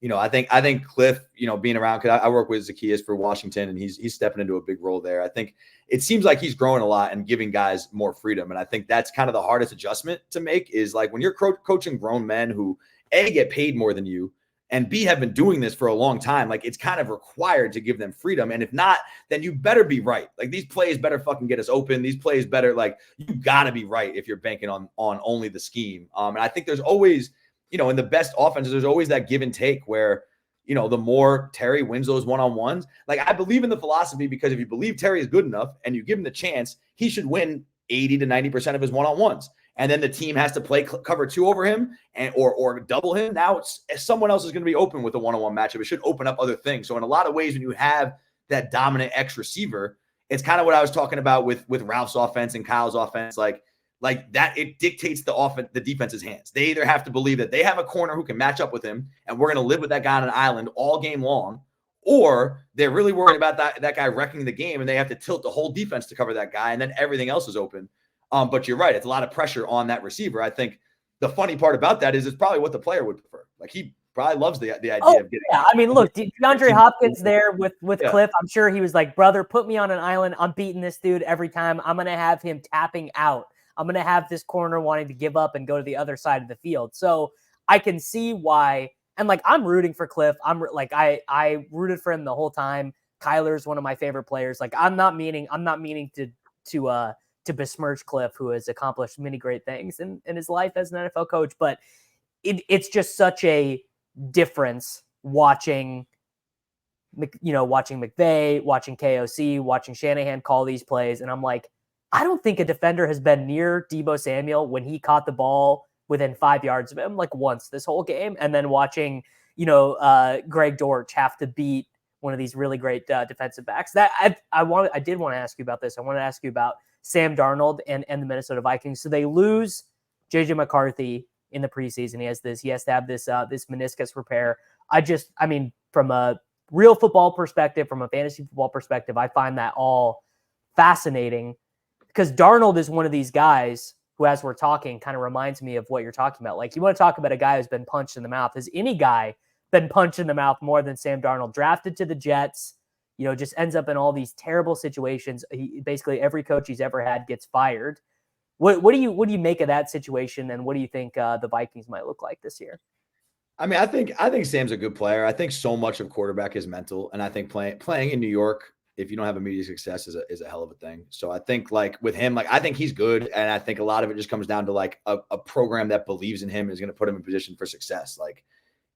I think Cliff, being around, because I work with Zacchaeus for Washington, and he's stepping into a big role there. I think it seems like he's growing a lot and giving guys more freedom. And I think that's kind of the hardest adjustment to make is like when you're coaching grown men who A, get paid more than you, and B, have been doing this for a long time. Like it's kind of required to give them freedom. And if not, then you better be right. Like these plays better fucking get us open. These plays better, like you gotta be right if you're banking on only the scheme. And I think there's always, in the best offenses, there's always that give and take where, the more Terry wins those one-on-ones, like I believe in the philosophy because if you believe Terry is good enough and you give him the chance, he should win 80 to 90% of his one-on-ones. And then the team has to play cover 2 over him or double him. Now someone else is going to be open with a one-on-one matchup. It should open up other things. So in a lot of ways, when you have that dominant X receiver, it's kind of what I was talking about with Ralph's offense and Kyle's offense. Like that, it dictates the defense's hands. They either have to believe that they have a corner who can match up with him, and we're going to live with that guy on an island all game long, or they're really worried about that guy wrecking the game, and they have to tilt the whole defense to cover that guy, and then everything else is open. But you're right. It's a lot of pressure on that receiver. I think the funny part about that is it's probably what the player would prefer. Like he probably loves the idea of getting. Yeah, I mean, look, DeAndre Hopkins there with Cliff. I'm sure he was like, brother, put me on an island. I'm beating this dude every time. I'm going to have him tapping out. I'm going to have this corner wanting to give up and go to the other side of the field. So I can see why. And like, I'm rooting for Cliff. I rooted for him the whole time. Kyler's one of my favorite players. Like, I'm not meaning to besmirch Cliff, who has accomplished many great things in his life as an NFL coach. But it's just such a difference watching McVay, watching KOC, watching Shanahan call these plays. And I'm like, I don't think a defender has been near Deebo Samuel when he caught the ball within 5 yards of him, like once this whole game. And then watching, Greg Dortch have to beat one of these really great defensive backs. That I did want to ask you about this. I want to ask you about Sam Darnold and the Minnesota Vikings. So they lose JJ McCarthy in the preseason. He has to have this meniscus repair. From a real football perspective, from a fantasy football perspective, I find that all fascinating because Darnold is one of these guys who, as we're talking, kind of reminds me of what you're talking about. Like, you want to talk about a guy who's been punched in the mouth. Has any guy been punched in the mouth more than Sam Darnold? Drafted to the Jets, just ends up in all these terrible situations. Basically every coach he's ever had gets fired. What do you make of that situation, and what do you think the Vikings might look like this year? I mean, I think Sam's a good player. I think so much of quarterback is mental, and I think playing in New York, if you don't have immediate success, is a hell of a thing. So I think like with him, like I think he's good, and I think a lot of it just comes down to like a program that believes in him and is going to put him in position for success. Like,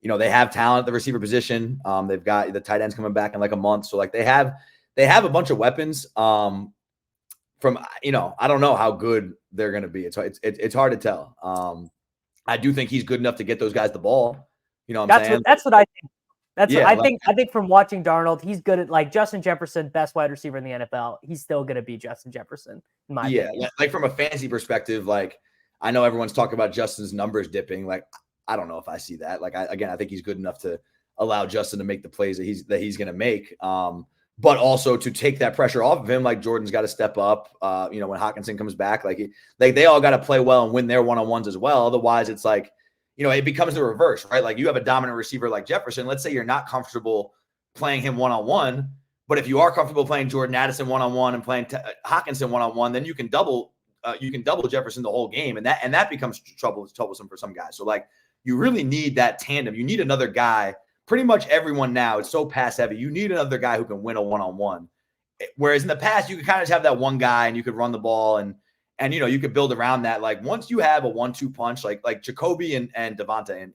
they have talent at the receiver position. They've got the tight ends coming back in like a month, so like they have a bunch of weapons. From I don't know how good they're going to be. It's hard to tell. I do think he's good enough to get those guys the ball. That's what I think. I think from watching Darnold, he's good at, like, Justin Jefferson, best wide receiver in the NFL. He's still going to be Justin Jefferson, in my opinion. Like from a fantasy perspective, like I know everyone's talking about Justin's numbers dipping. Like, I don't know if I see that. Like, I think he's good enough to allow Justin to make the plays that he's going to make. But also to take that pressure off of him, like Jordan's got to step up. When Hockenson comes back, like they all got to play well and win their one-on-ones as well. Otherwise, it's like, it becomes the reverse, right? Like you have a dominant receiver like Jefferson. Let's say you're not comfortable playing him one-on-one, but if you are comfortable playing Jordan Addison one-on-one and playing Hockenson one-on-one, then you can double Jefferson the whole game, and that becomes troublesome for some guys. So like you really need that tandem. You need another guy. Pretty much everyone now, it's so pass heavy. You need another guy who can win a one-on-one. Whereas in the past, you could kind of just have that one guy and you could run the ball and you could build around that. Like once you have a 1-2 punch, like Jacoby and Devonta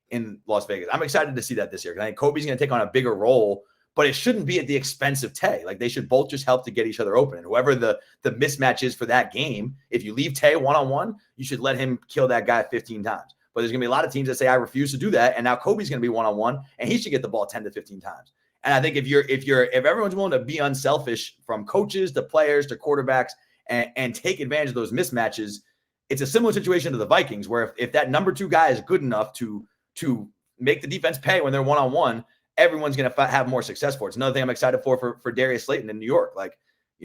in Las Vegas, I'm excited to see that this year. Because I think Kobe's going to take on a bigger role, but it shouldn't be at the expense of Tay. Like they should both just help to get each other open. And whoever the mismatch is for that game, if you leave Tay one-on-one, you should let him kill that guy 15 times. But there's going to be a lot of teams that say, I refuse to do that. And now Kobe's going to be one-on-one and he should get the ball 10 to 15 times. And I think if everyone's willing to be unselfish, from coaches to players to quarterbacks, and take advantage of those mismatches, it's a similar situation to the Vikings, where if that number 2 guy is good enough to make the defense pay when they're one-on-one, everyone's going to have more success for it. It's another thing I'm excited for Darius Slayton in New York. Like,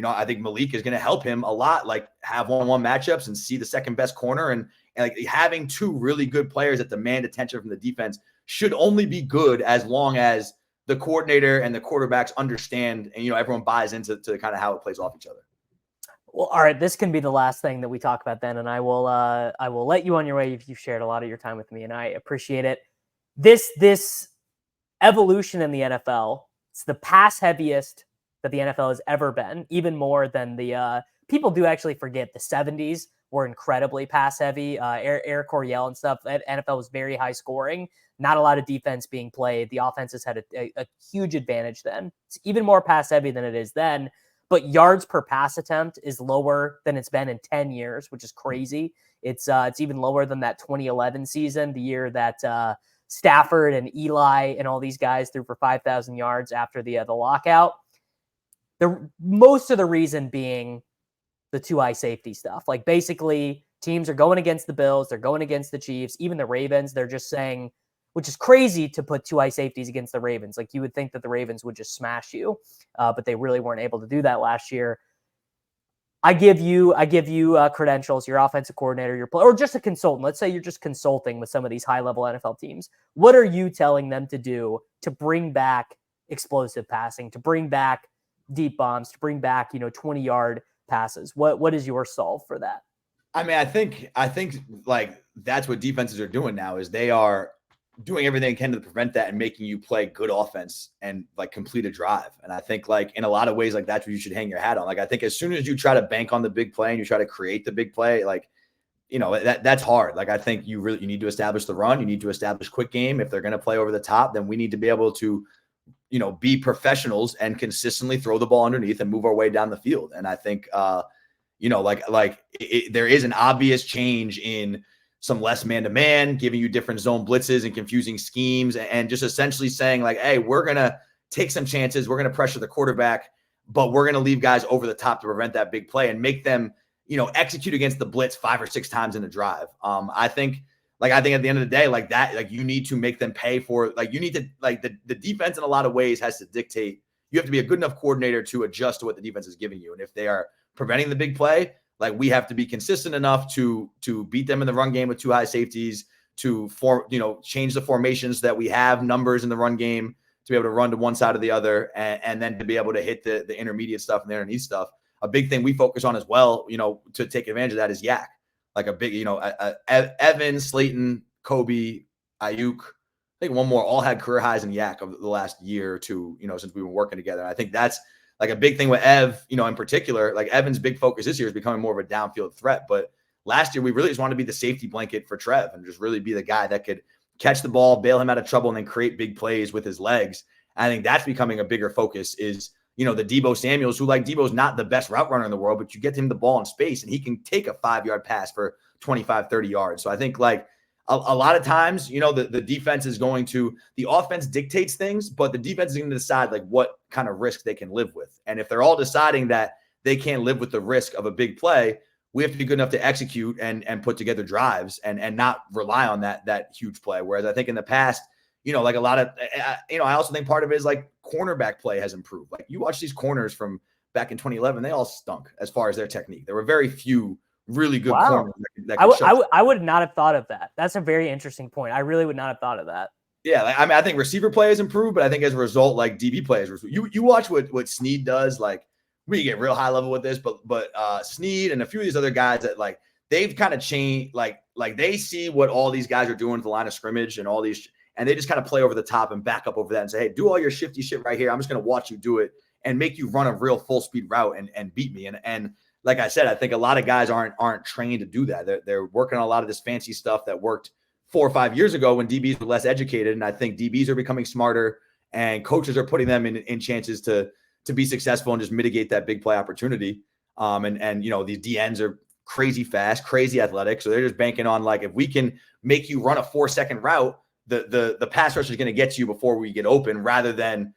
I think Malik is going to help him a lot, like have one-on-one matchups and see the second best corner. And like having 2 really good players that demand attention from the defense should only be good as long as the coordinator and the quarterbacks understand and, everyone buys into kind of how it plays off each other. Well, all right, this can be the last thing that we talk about then, and I will let you on your way. You've shared a lot of your time with me, and I appreciate it. This evolution in the NFL, it's the pass heaviest that the NFL has ever been, even more than the people do actually forget the 70s were incredibly pass heavy. Eric Coryell and stuff. NFL was very high scoring, not a lot of defense being played. The offenses had a huge advantage then. It's even more pass heavy than it is then. But yards per pass attempt is lower than it's been in 10 years, which is crazy. It's even lower than that 2011 season, the year that Stafford and Eli and all these guys threw for 5,000 yards after the lockout. Most of the reason being the 2-eye safety stuff. Like basically teams are going against the Bills, they're going against the Chiefs, even the Ravens. They're just saying, which is crazy to put 2-eye safeties against the Ravens. Like you would think that the Ravens would just smash you, but they really weren't able to do that last year. I give you credentials, your offensive coordinator, or just a consultant. Let's say you're just consulting with some of these high-level NFL teams. What are you telling them to do to bring back explosive passing, to bring back deep bombs, to bring back 20-yard passes? What is your solve for that? I mean, I think like that's what defenses are doing now is they are doing everything they can to prevent that and making you play good offense and like complete a drive. And I think like in a lot of ways, like that's what you should hang your hat on. Like I think as soon as you try to bank on the big play and you try to create the big play, like, that's hard. Like I think you need to establish the run. You need to establish quick game. If they're going to play over the top, then we need to be able to, be professionals and consistently throw the ball underneath and move our way down the field. And I think, there is an obvious change in some less man-to-man, giving you different zone blitzes and confusing schemes, and just essentially saying like, hey, we're going to take some chances. We're going to pressure the quarterback, but we're going to leave guys over the top to prevent that big play and make them, execute against the blitz 5 or 6 times in a drive. I think at the end of the day, like that, like you need to make them pay for, like you need to, like the defense in a lot of ways has to dictate. You have to be a good enough coordinator to adjust to what the defense is giving you. And if they are preventing the big play, like we have to be consistent enough to beat them in the run game with 2 high safeties, to change the formations that we have numbers in the run game to be able to run to one side or the other, and then to be able to hit the intermediate stuff and the underneath stuff. A big thing we focus on as well, to take advantage of that is yak. Like a big, Evan, Slayton, Kobe, Aiyuk, I think one more, all had career highs in yak over the last year or two, since we've been working together. And I think that's like a big thing with Ev, in particular. Like Evan's big focus this year is becoming more of a downfield threat. But last year, we really just wanted to be the safety blanket for Trev and just really be the guy that could catch the ball, bail him out of trouble, and then create big plays with his legs. I think that's becoming a bigger focus is, the Deebo Samuels, who like Deebo's not the best route runner in the world, but you get him the ball in space and he can take a 5-yard pass for 25, 30 yards. So I think like a lot of times, the defense is going to, the offense dictates things, but the defense is going to decide like what kind of risk they can live with. And if they're all deciding that they can't live with the risk of a big play, we have to be good enough to execute and put together drives and not rely on that huge play. Whereas I think in the past, like a lot of, I also think part of it is like cornerback play has improved. Like you watch these corners from back in 2011, they all stunk as far as their technique. There were very few really good corners. I would not have thought of that. That's a very interesting point. I really would not have thought of that. Yeah, like, I mean, I think receiver play has improved, but I think as a result, like DB play has improved. You watch what Snead does. Like we get real high level with this, but Snead and a few of these other guys that like they've kind of changed. Like they see what all these guys are doing to the line of scrimmage and all these. And they just kind of play over the top and back up over that and say, hey, do all your shifty shit right here. I'm just going to watch you do it and make you run a real full speed route and beat me. And like I said, I think a lot of guys aren't trained to do that. They're working on a lot of this fancy stuff that worked 4 or 5 years ago when DBs were less educated. And I think DBs are becoming smarter and coaches are putting them in chances to be successful and just mitigate that big play opportunity. And these DNs are crazy fast, crazy athletic. So they're just banking on like, if we can make you run a 4-second route, the pass rush is going to get you before we get open rather than,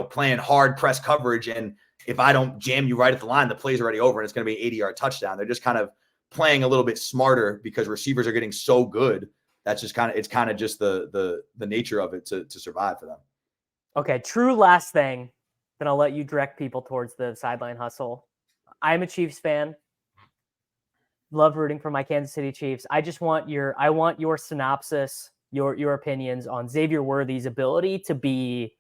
playing hard press coverage. And if I don't jam you right at the line, the play's already over and it's going to be an 80-yard touchdown. They're just kind of playing a little bit smarter because receivers are getting so good. That's just it's kind of just the nature of it to survive for them. Okay. True last thing. Then I'll let you direct people towards the sideline hustle. I'm a Chiefs fan. Love rooting for my Kansas City Chiefs. I want your synopsis, your opinions on Xavier Worthy's ability to be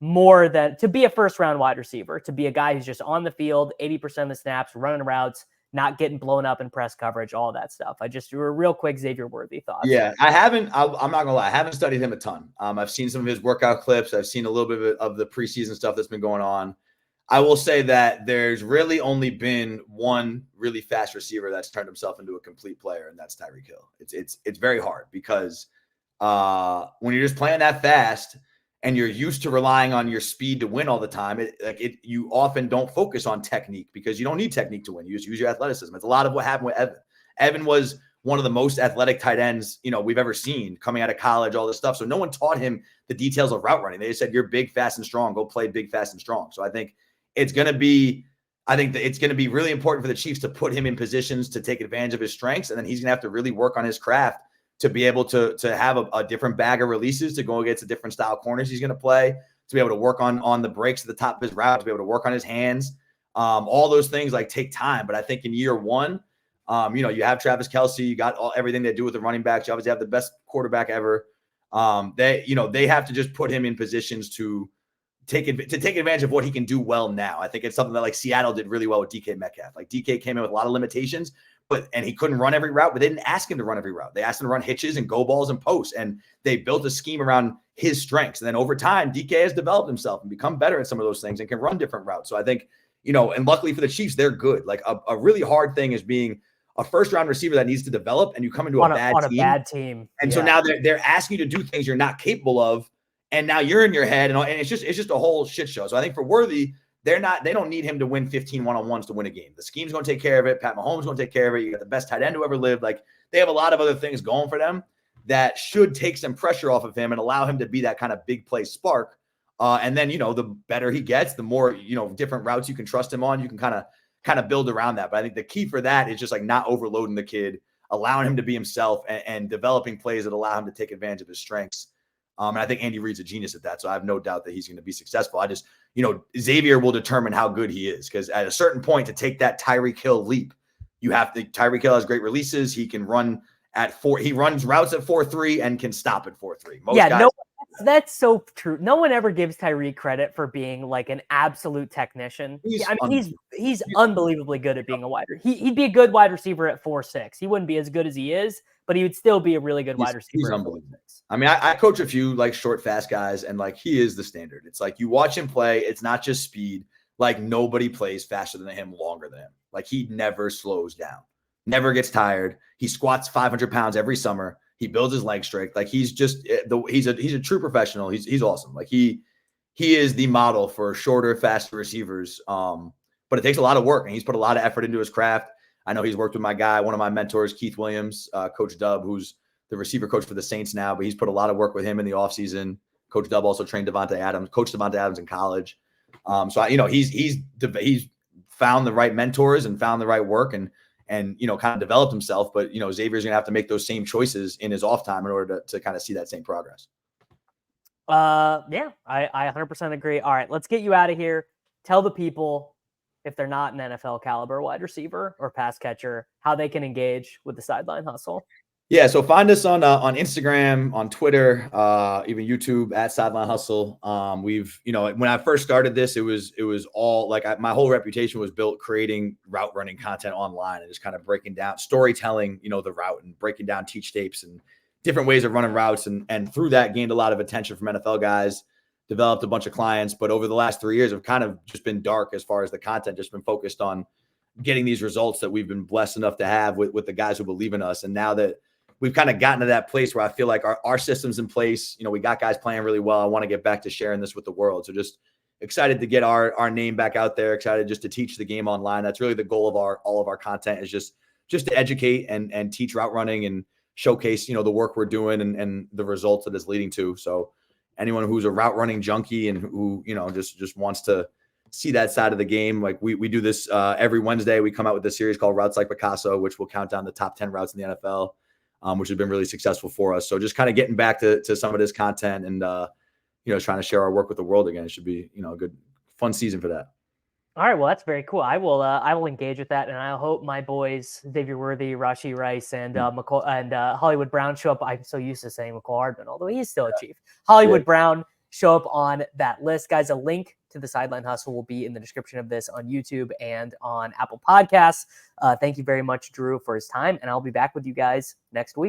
a first-round wide receiver, to be a guy who's just on the field 80% of the snaps, running routes, not getting blown up in press coverage, all that stuff. Your real quick Xavier Worthy thoughts. Yeah, I'm not gonna lie, I haven't studied him a ton. I've seen some of his workout clips. I've seen a little bit of the preseason stuff that's been going on. I will say that there's really only been one really fast receiver that's turned himself into a complete player, and that's Tyreek Hill. It's very hard because when you're just playing that fast and you're used to relying on your speed to win all the time, you often don't focus on technique because you don't need technique to win. You just use your athleticism. It's a lot of what happened with Evan. Evan was one of the most athletic tight ends, we've ever seen coming out of college, all this stuff. So no one taught him the details of route running. They just said, you're big, fast, and strong. Go play big, fast, and strong. So I think it's going to be really important for the Chiefs to put him in positions to take advantage of his strengths. And then he's going to have to really work on his craft to be able to have a different bag of releases, to go against the different style corners he's going to play, to be able to work on the breaks at the top of his route, to be able to work on his hands. All those things like take time. But I think in year one, you have Travis Kelce, you got everything they do with the running backs. You obviously have the best quarterback ever. They have to just put him in positions to take advantage of what he can do well now. I think it's something that like Seattle did really well with DK Metcalf. Like DK came in with a lot of limitations, and he couldn't run every route, but they didn't ask him to run every route. They asked him to run hitches and go balls and posts, and they built a scheme around his strengths. And then over time, DK has developed himself and become better at some of those things and can run different routes. So I think, and luckily for the Chiefs, they're good. Like a really hard thing is being a first-round receiver that needs to develop, and you come into a bad team. And so now they're asking you to do things you're not capable of, and now you're in your head, and it's just a whole shit show. So I think for Worthy, they don't need him to win 15 one-on-ones to win a game. The scheme's going to take care of it. Pat Mahomes is going to take care of it. You got the best tight end who ever lived. Like, they have a lot of other things going for them that should take some pressure off of him and allow him to be that kind of big play spark. And then, the better he gets, the more, different routes you can trust him on, you can kind of build around that. But I think the key for that is just like not overloading the kid, allowing him to be himself, and developing plays that allow him to take advantage of his strengths. And I think Andy Reid's a genius at that. So I have no doubt that he's going to be successful. I just, Xavier will determine how good he is, because at a certain point to take that Tyreek Hill leap, Tyreek Hill has great releases. He can run he runs routes at 4.3 and can stop at 4.3. That's so true. No one ever gives Tyreek credit for being like an absolute technician. He's unbelievably good at being a wide receiver. He'd be a good wide receiver at 4.6. He wouldn't be as good as he is, but he would still be a really good wide receiver. He's unbelievable. I mean, I coach a few like short, fast guys, and like he is the standard. It's like you watch him play. It's not just speed. Like nobody plays faster than him, longer than him. Like he never slows down, never gets tired. He squats 500 pounds every summer. He builds his leg strength. Like he's a true professional. He's awesome. Like he is the model for shorter, faster receivers. But it takes a lot of work, and he's put a lot of effort into his craft. I know he's worked with my guy, one of my mentors, Keith Williams, Coach Dub, who's the receiver coach for the Saints now, but he's put a lot of work with him in the offseason. Coach Dub also trained coached Devontae Adams in college. He's found the right mentors and found the right work and kind of developed himself. But, Xavier's going to have to make those same choices in his off time in order to kind of see that same progress. Yeah, I 100% agree. All right, let's get you out of here. Tell the people, if they're not an NFL caliber wide receiver or pass catcher, how they can engage with the Sideline Hustle. Yeah, so find us on Instagram, on Twitter, even YouTube at Sideline Hustle. When I first started this, it was all like my whole reputation was built creating route running content online and just kind of breaking down storytelling, the route and breaking down teach tapes and different ways of running routes. And through that gained a lot of attention from NFL guys, developed a bunch of clients. But over the last 3 years, I've kind of just been dark as far as the content, just been focused on getting these results that we've been blessed enough to have with the guys who believe in us. And now that we've kind of gotten to that place where I feel like our system's in place. We got guys playing really well. I want to get back to sharing this with the world. So just excited to get our name back out there. Excited just to teach the game online. That's really the goal of all of our content, is just to educate and teach route running and showcase, the work we're doing and the results that it's leading to. So anyone who's a route running junkie and who, just wants to see that side of the game. Like we do this every Wednesday. We come out with this series called Routes Like Picasso, which will count down the top 10 routes in the NFL. Which has been really successful for us. So just kind of getting back to some of this content and, trying to share our work with the world again. It should be, a good, fun season for that. All right. Well, that's very cool. I will engage with that. And I hope my boys, Xavier Worthy, Rashee Rice, and Hollywood Brown show up. I'm so used to saying McCall Hardman, although he's still a Chief. Hollywood Brown show up on that list. Guys, a link to the Sideline Hustle will be in the description of this on YouTube and on Apple Podcasts. Thank you very much, Drew, for his time, and I'll be back with you guys next week.